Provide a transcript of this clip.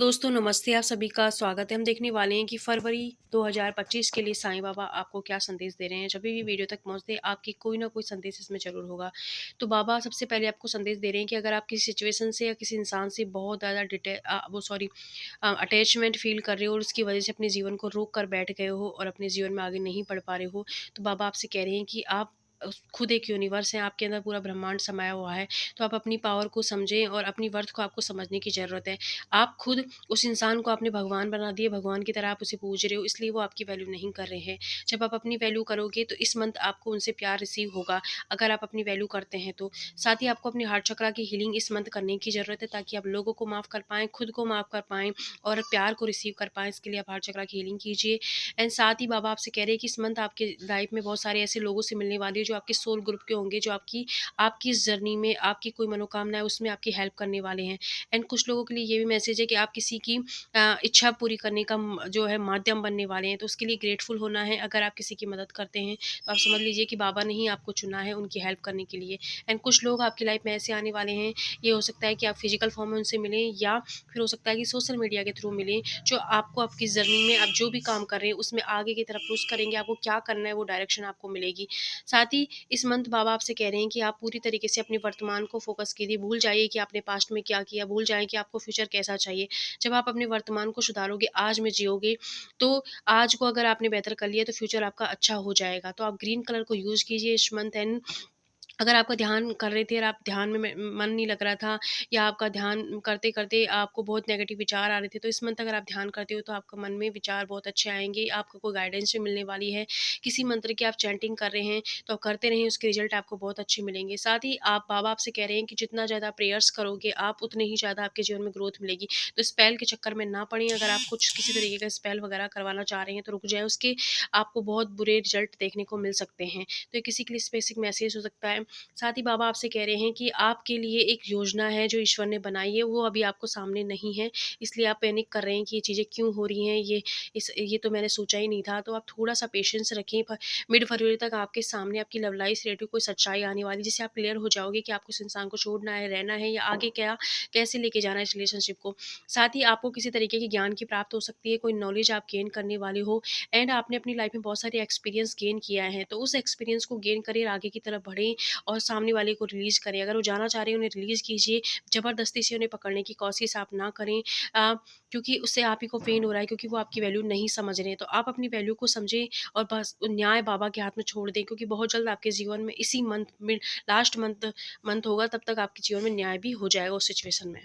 दोस्तों नमस्ते, आप सभी का स्वागत है। हम देखने वाले हैं कि फरवरी 2025 के लिए साईं बाबा आपको क्या संदेश दे रहे हैं। जब भी वीडियो तक पहुँचते हैं आपकी कोई ना कोई संदेश इसमें ज़रूर होगा। तो बाबा सबसे पहले आपको संदेश दे रहे हैं कि अगर आप किसी सिचुएशन से या किसी इंसान से बहुत ज़्यादा अटैचमेंट फ़ील कर रहे हो और उसकी वज़ह से अपने जीवन को रोक कर बैठ गए हो और अपने जीवन में आगे नहीं बढ़ पा रहे हो, तो बाबा आपसे कह रहे हैं कि आप खुद एक यूनिवर्स हैं, आपके अंदर पूरा ब्रह्मांड समाया हुआ है। तो आप अपनी पावर को समझें और अपनी वर्थ को आपको समझने की ज़रूरत है। आप खुद उस इंसान को आपने भगवान बना दिया, भगवान की तरह आप उसे पूज रहे हो, इसलिए वो आपकी वैल्यू नहीं कर रहे हैं। जब आप अपनी वैल्यू करोगे तो इस मंथ आपको उनसे प्यार रिसीव होगा, अगर आप अपनी वैल्यू करते हैं तो। साथ ही आपको अपनी हार्ट चक्रा की हीलिंग इस मंथ करने की ज़रूरत है, ताकि आप लोगों को माफ़ कर पाएँ, खुद को माफ़ कर पाएँ और प्यार को रिसीव कर पाएँ। इसके लिए आप हार्ट चक्रा की हीलिंग कीजिए। एंड साथ ही बाबा आपसे कह रहे हैं कि इस मंथ आपके लाइफ में बहुत सारे ऐसे लोगों से मिलने वाले हैं जो आपके सोल ग्रुप के होंगे, जो आपकी आपकी इस जर्नी में आपकी कोई मनोकामना है उसमें आपकी हेल्प करने वाले हैं। एंड कुछ लोगों के लिए ये भी मैसेज है कि आप किसी की इच्छा पूरी करने का जो है माध्यम बनने वाले हैं, तो उसके लिए ग्रेटफुल होना है। अगर आप किसी की मदद करते हैं तो आप समझ लीजिए कि बाबा ने ही आपको चुना है उनकी हेल्प करने के लिए। एंड कुछ लोग आपकी लाइफ में ऐसे आने वाले हैं, ये हो सकता है कि आप फिजिकल फॉर्म में उनसे मिलें या फिर हो सकता है कि सोशल मीडिया के थ्रू मिलें, जो आपको आपकी जर्नी में आप जो भी काम कर रहे हैं उसमें आगे की तरफ पुश करेंगे। आपको क्या करना है वो डायरेक्शन आपको मिलेगी। साथ ही इस मंथ बाबा आपसे कह रहे हैं कि आप पूरी तरीके से अपने वर्तमान को फोकस कीजिए। भूल जाइए कि आपने पास्ट में क्या किया, भूल जाएं कि आपको फ्यूचर कैसा चाहिए। जब आप अपने वर्तमान को सुधारोगे, आज में जियोगे, तो आज को अगर आपने बेहतर कर लिया तो फ्यूचर आपका अच्छा हो जाएगा। तो आप ग्रीन कलर को यूज़ कीजिए इस मंथ। एंड अगर आपका ध्यान कर रहे थे और आप ध्यान में मन नहीं लग रहा था, या आपका ध्यान करते-करते आपको बहुत नेगेटिव विचार आ रहे थे, तो इस मंथ अगर आप ध्यान करते हो तो आपका मन में विचार बहुत अच्छे आएँगे, आपको कोई गाइडेंस भी मिलने वाली है। किसी मंत्र की आप चैंटिंग कर रहे हैं, तो आप करते रहें, उसके रिज़ल्ट आपको बहुत अच्छे मिलेंगे। साथ ही आप बाबा आपसे कह रहे हैं कि जितना ज़्यादा प्रेयर्स करोगे आप, उतने ही ज़्यादा आपके जीवन में ग्रोथ मिलेगी। तो स्पेल के चक्कर में ना पड़ें। अगर आप कुछ किसी तरीके का स्पेल वगैरह करवाना चाह रहे हैं तो रुक जाएँ, उसके आपको बहुत बुरे रिज़ल्ट देखने को मिल सकते हैं। तो ये किसी के लिए स्पेसिफिक मैसेज हो सकता है। साथ ही बाबा आपसे कह रहे हैं कि आपके लिए एक योजना है जो ईश्वर ने बनाई है, वो अभी आपको सामने नहीं है, इसलिए आप पैनिक कर रहे हैं कि ये चीज़ें क्यों हो रही हैं, ये तो मैंने सोचा ही नहीं था। तो आप थोड़ा-सा पेशेंस रखें। फ मिड फरवरी तक आपके सामने आपकी लव लाइफ से रिलेटेड कोई सच्चाई आने वाली है, जिससे आप क्लियर हो जाओगे कि आपको उस इंसान को छोड़ना है, रहना है या आगे क्या कैसे लेके जाना है इस रिलेशनशिप को। साथ ही आपको किसी तरीके की ज्ञान की प्राप्त हो सकती है, कोई नॉलेज आप गेन करने वाले हो। एंड आपने अपनी लाइफ में बहुत सारे एक्सपीरियंस गेन किया है, तो उस एक्सपीरियंस को गेन करिए और आगे की तरफ बढ़ें और सामने वाले को रिलीज़ करें। अगर वो जाना चाह रहे हैं, उन्हें रिलीज़ कीजिए, ज़बरदस्ती से उन्हें पकड़ने की कोशिश आप ना करें, अ, क्योंकि उससे आप ही को पेन हो रहा है, क्योंकि वो आपकी वैल्यू नहीं समझ रहे हैं। तो आप अपनी वैल्यू को समझें और बस न्याय बाबा के हाथ में छोड़ दें, क्योंकि बहुत जल्द आपके जीवन में इसी मंथ में लास्ट मंथ मंथ होगा, तब तक आपके जीवन में न्याय भी हो जाएगा उस सिचुएशन में।